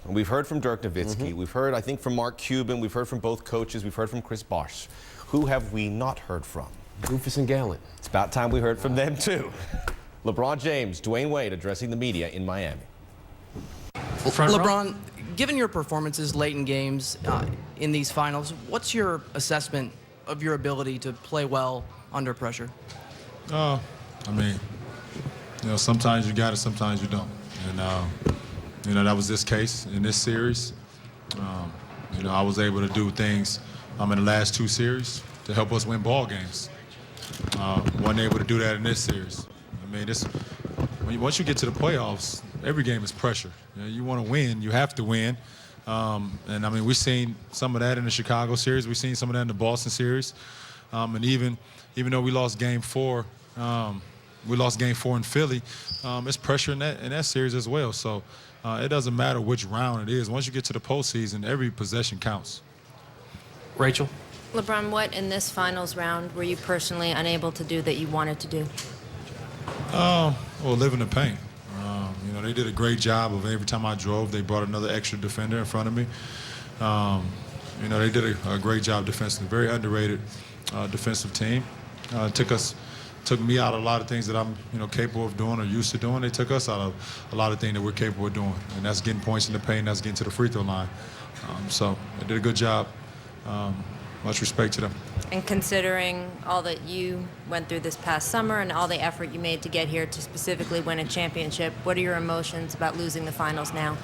We've heard from Dirk Nowitzki. We've heard, I think, from Mark Cuban. We've heard from both coaches. We've heard from Chris Bosh. Who have we not heard from? Rufus and Gallant. It's about time we heard from them, too. LeBron James, Dwyane Wade addressing the media in Miami. LeBron, given your performances late in games in these finals, what's your assessment of your ability to play well under pressure? I mean, sometimes you got it, sometimes you don't. And, that was this case in this series. I was able to do things in the last 2 series to help us win ball games. Wasn't able to do that in this series. I mean, once you get to the playoffs, every game is pressure. You want to win, you have to win. And I mean, we've seen some of that in the Chicago series. We've seen some of that in the Boston series. And even though we lost Game 4, in Philly, it's pressure in that series as well. So it doesn't matter which round it is. Once you get to the postseason, every possession counts. Rachel? LeBron, what in this finals round were you personally unable to do that you wanted to do? Well, live in the paint. They did a great job of every time I drove, they brought another extra defender in front of me. They did a great job defensively. Very underrated defensive team. Took me out of a lot of things that I'm capable of doing or used to doing. They took us out of a lot of things that we're capable of doing, and that's getting points in the paint, that's getting to the free throw line. So they did a good job. Much respect to them. And considering all that you went through this past summer and all the effort you made to get here to specifically win a championship, what are your emotions about losing the finals now?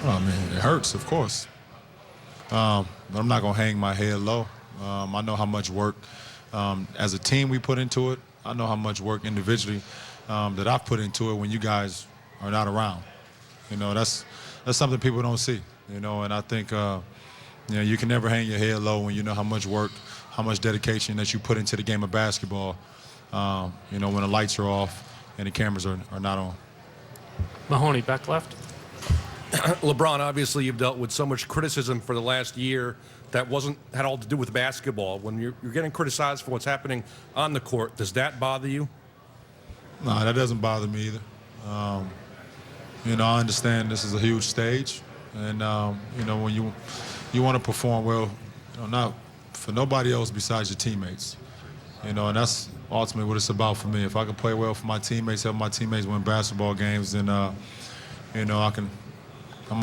Oh, I mean, it hurts, of course. But I'm not going to hang my head low. I know how much work as a team we put into it. I know how much work individually that I've put into it when you guys are not around. That's something people don't see, and I think you can never hang your head low when you know how much work, how much dedication that you put into the game of basketball, when the lights are off and the cameras are not on. Mahoney, back left. LeBron, obviously you've dealt with so much criticism for the last year that had all to do with basketball. When you're getting criticized for what's happening on the court, does that bother you? No, that doesn't bother me either. I understand this is a huge stage, and when you want to perform well, not for nobody else besides your teammates. And that's ultimately what it's about for me. If I can play well for my teammates, help my teammates win basketball games, then I'm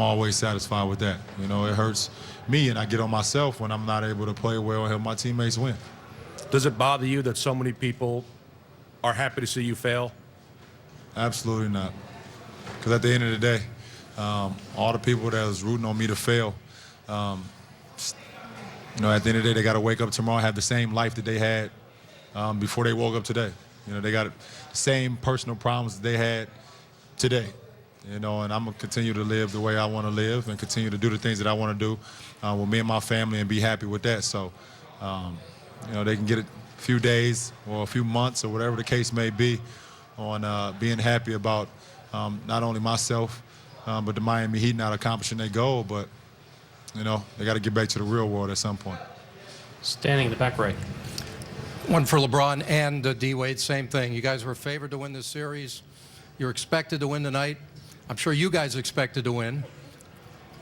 always satisfied with that. It hurts me, and I get on myself when I'm not able to play well and help my teammates win. Does it bother you that so many people are happy to see you fail? Absolutely not. Because at the end of the day, all the people that was rooting on me to fail, at the end of the day, they got to wake up tomorrow and have the same life that they had before they woke up today. They got the same personal problems that they had today. And I'm going to continue to live the way I want to live and continue to do the things that I want to do with me and my family and be happy with that. So, they can get a few days or a few months or whatever the case may be on being happy about not only myself, but the Miami Heat not accomplishing their goal, but, they got to get back to the real world at some point. Standing in the back right. One for LeBron and D-Wade, same thing. You guys were favored to win this series. You're expected to win tonight. I'm sure you guys expected to win.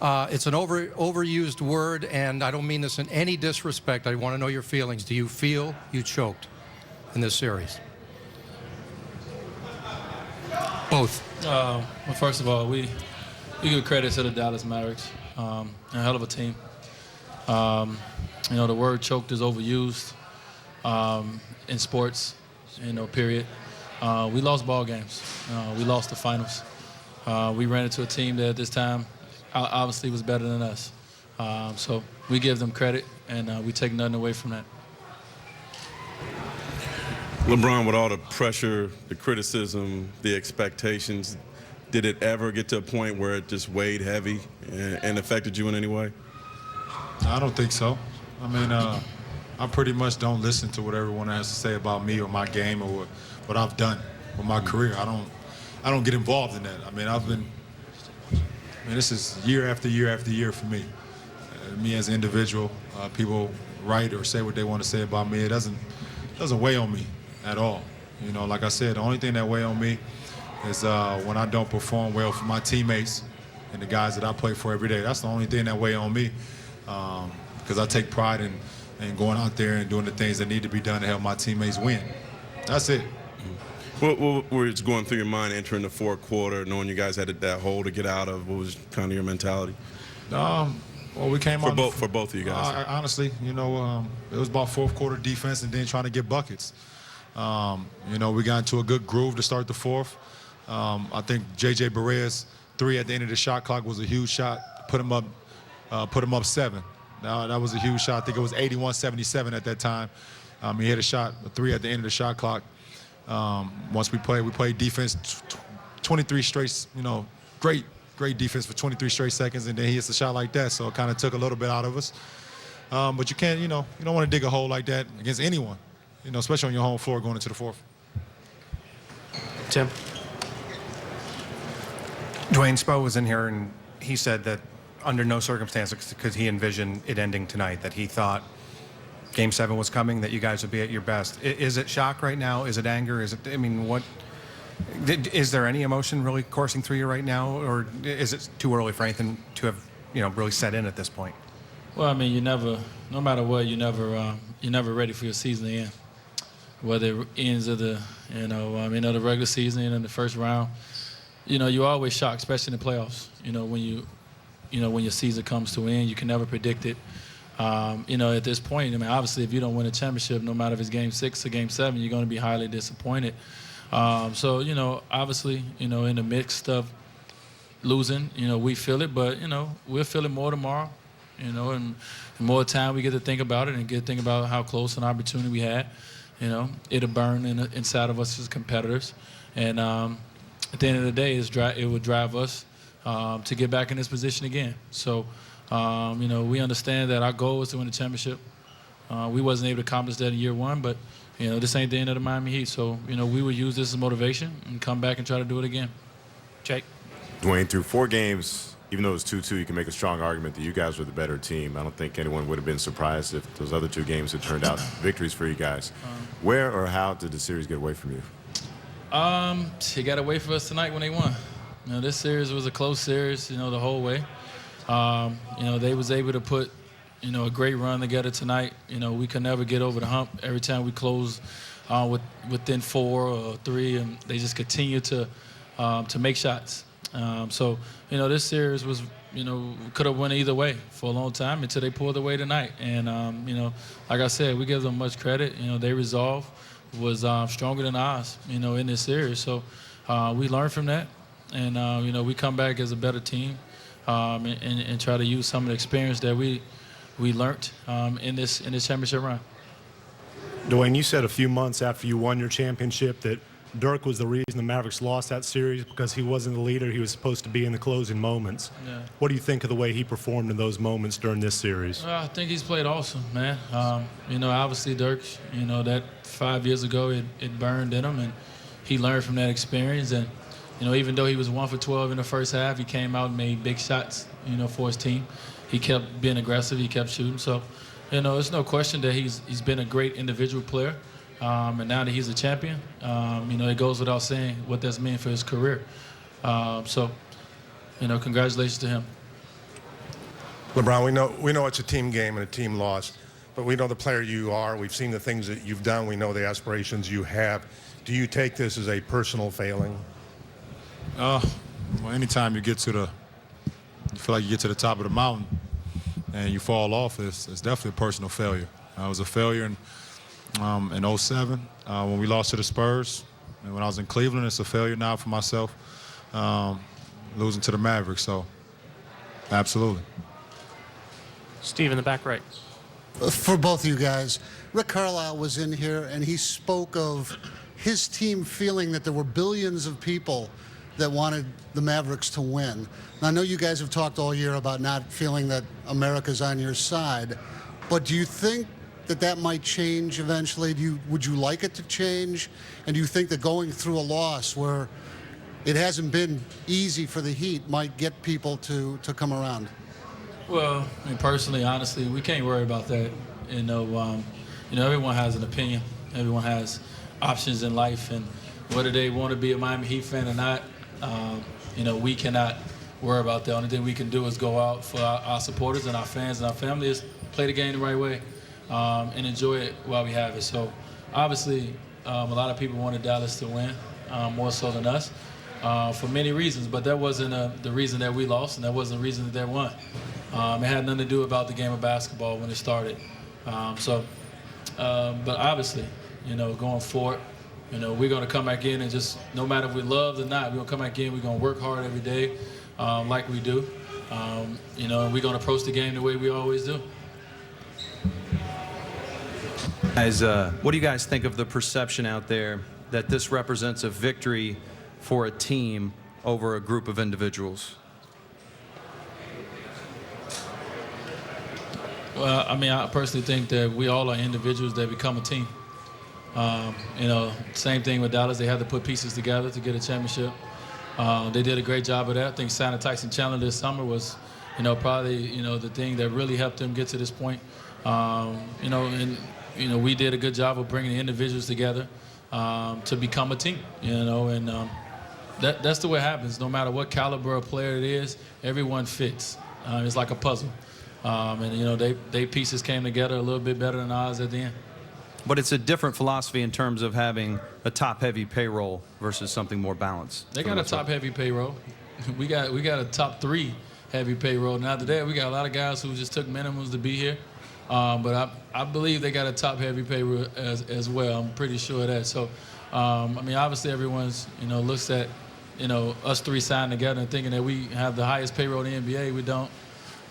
It's an overused word, and I don't mean this in any disrespect. I want to know your feelings. Do you feel you choked in this series? Both. Well, first of all, we give credit to the Dallas Mavericks. A hell of a team. The word choked is overused in sports, period. We lost ball games. We lost the finals. We ran into a team that at this time obviously was better than us. So we give them credit, and we take nothing away from that. LeBron, with all the pressure, the criticism, the expectations, did it ever get to a point where it just weighed heavy and affected you in any way? I don't think so. I mean, I pretty much don't listen to what everyone has to say about me or my game or what I've done with my career. I don't get involved in that. I mean, this is year after year after year for me. Me as an individual, people write or say what they want to say about me. It doesn't weigh on me at all. Like I said, the only thing that weigh on me is when I don't perform well for my teammates and the guys that I play for every day. That's the only thing that weigh on me, because I take pride in going out there and doing the things that need to be done to help my teammates win. That's it. What was going through your mind entering the fourth quarter, knowing you guys had that hole to get out of? What was kind of your mentality? Well, we came for on both of you guys. Honestly, it was about fourth quarter defense and then trying to get buckets. We got into a good groove to start the fourth. I think J.J. Barea's three at the end of the shot clock was a huge shot. Put him up 7. That was a huge shot. I think it was 81-77 at that time. He hit a three at the end of the shot clock. Once we played defense 23 straight, great defense for 23 straight seconds, and then he hits a shot like that, so it kind of took a little bit out of us. But you can't, you don't want to dig a hole like that against anyone, especially on your home floor going into the fourth. Tim. Dwyane Spo was in here, and he said that under no circumstances could he envision it ending tonight, that he thought Game 7 was coming, that you guys would be at your best. Is it shock right now? Is it anger? Is there any emotion really coursing through you right now, or is it too early for anything to have, really set in at this point? Well, I mean, no matter what, you're never ready for your season to end. Whether it ends of the, the regular season and in the first round, you're always shocked, especially in the playoffs. When your season comes to an end, you can never predict it. At this point, obviously, if you don't win a championship, no matter if it's Game 6 or Game 7, you're going to be highly disappointed. Obviously, in the midst of losing, we feel it, but, we'll feel it more tomorrow, and the more time we get to think about it and get to think about how close an opportunity we had, it'll burn inside of us as competitors. And at the end of the day, it would drive us to get back in this position again. So, we understand that our goal is to win the championship. We wasn't able to accomplish that in year one, but, this ain't the end of the Miami Heat. So, we will use this as motivation and come back and try to do it again. Jake. Dwyane, through 4 games, even though it was 2-2, you can make a strong argument that you guys were the better team. I don't think anyone would have been surprised if those other 2 games had turned out victories for you guys. Where or how did the series get away from you? It got away from us tonight when they won. This series was a close series, the whole way. They was able to put, a great run together tonight. We could never get over the hump. Every time we close within 4 or 3, and they just continue to make shots. This series was, could have went either way for a long time until they pulled away tonight. And, like I said, we give them much credit. Their resolve was stronger than ours, in this series. So we learned from that. And, we come back as a better team and try to use some of the experience that we learned in this championship run. Dwyane, you said a few months after you won your championship that Dirk was the reason the Mavericks lost that series because he wasn't the leader. He was supposed to be in the closing moments. Yeah. What do you think of the way he performed in those moments during this series? I think he's played awesome, man. Obviously Dirk, that 5 years ago, it burned in him, and he learned from that experience. And, even though he was 1 for 12 in the first half, he came out and made big shots, for his team. He kept being aggressive. He kept shooting. So, it's no question that he's been a great individual player. And now that he's a champion, it goes without saying what that's meant for his career. Congratulations to him. LeBron, we know it's a team game and a team loss, but we know the player you are. We've seen the things that you've done. We know the aspirations you have. Do you take this as a personal failing? Well, anytime you feel like you get to the top of the mountain and you fall off, it's definitely a personal failure. It was a failure in 07 when we lost to the Spurs. And when I was in Cleveland, it's a failure now for myself, losing to the Mavericks. So, absolutely. Steve in the back right. For both of you guys, Rick Carlisle was in here and he spoke of his team feeling that there were billions of people that wanted the Mavericks to win. Now, I know you guys have talked all year about not feeling that America's on your side, but do you think that might change eventually? Would you like it to change? And do you think that going through a loss where it hasn't been easy for the Heat might get people to come around? Well, personally, honestly, we can't worry about that. Everyone has an opinion. Everyone has options in life, and whether they want to be a Miami Heat fan or not, we cannot worry about that. The only thing we can do is go out for our supporters and our fans and our family is play the game the right way and enjoy it while we have it. So obviously, a lot of people wanted Dallas to win, more so than us, for many reasons. But that wasn't the reason that we lost, and that wasn't the reason that they won. It had nothing to do about the game of basketball when it started. But obviously, going forward, we're going to come back in and just, no matter if we love or not, we're going to come back in, we're going to work hard every day like we do. And we're going to approach the game the way we always do. Guys, what do you guys think of the perception out there that this represents a victory for a team over a group of individuals? Well, I mean, I personally think that we all are individuals that become a team. Same thing with Dallas. They had to put pieces together to get a championship. They did a great job of that. I think signing Tyson Chandler this summer was, probably, the thing that really helped them get to this point. We did a good job of bringing the individuals together to become a team, that's the way it happens. No matter what caliber of player it is, everyone fits. It's like a puzzle. They pieces came together a little bit better than ours at the end. But it's a different philosophy in terms of having a top-heavy payroll versus something more balanced. They got a top-heavy payroll. We got a top 3 heavy payroll. And after that, we got a lot of guys who just took minimums to be here. But I believe they got a top-heavy payroll as well. I'm pretty sure of that. So, obviously everyone's, looks at, us 3 signed together and thinking that we have the highest payroll in the NBA. We don't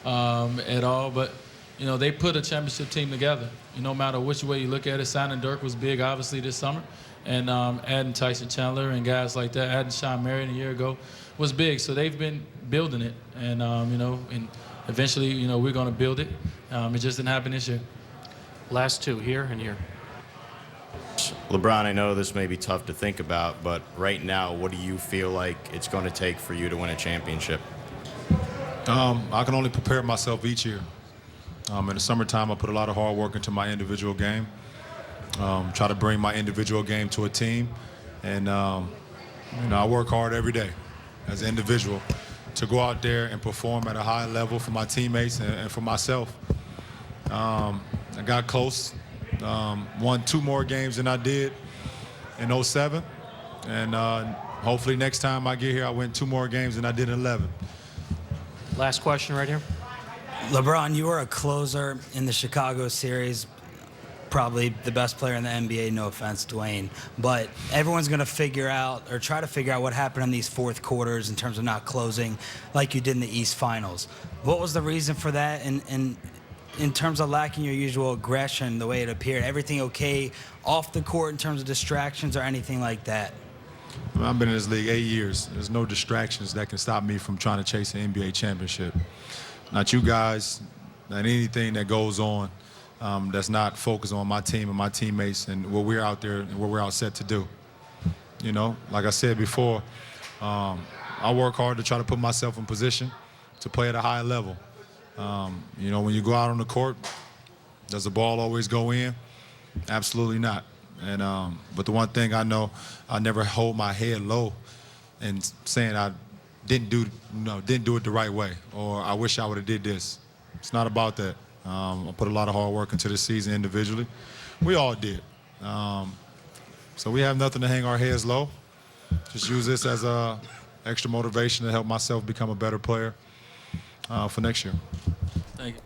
at all. But, they put a championship team together. No matter which way you look at it, signing Dirk was big, obviously, this summer. And adding Tyson Chandler and guys like that, adding Sean Marion a year ago was big. So they've been building it. And, and eventually, we're going to build it. It just didn't happen this year. Last 2, here and here. LeBron, I know this may be tough to think about, but right now, what do you feel like it's going to take for you to win a championship? I can only prepare myself each year. In the summertime, I put a lot of hard work into my individual game. Try to bring my individual game to a team. And, I work hard every day as an individual to go out there and perform at a high level for my teammates and for myself. I got close, won 2 more games than I did in 07. And hopefully next time I get here, I win 2 more games than I did in 11. Last question right here. LeBron, you were a closer in the Chicago series, probably the best player in the NBA, no offense, Dwyane. But everyone's going to figure out or try to figure out what happened in these fourth quarters in terms of not closing like you did in the East Finals. What was the reason for that? And in terms of lacking your usual aggression, the way it appeared, everything okay off the court in terms of distractions or anything like that? I've been in this league 8 years. There's no distractions that can stop me from trying to chase an NBA championship. Not you guys, not anything that goes on that's not focused on my team and my teammates and what we're out there and what we're out set to do. Like I said before, I work hard to try to put myself in position to play at a high level. When you go out on the court, does the ball always go in? Absolutely not. And but the one thing I know, I never hold my head low and saying I didn't do it the right way, or I wish I would have did this. It's not about that. I put a lot of hard work into this season individually. We all did. So we have nothing to hang our heads low. Just use this as a extra motivation to help myself become a better player for next year. Thank you.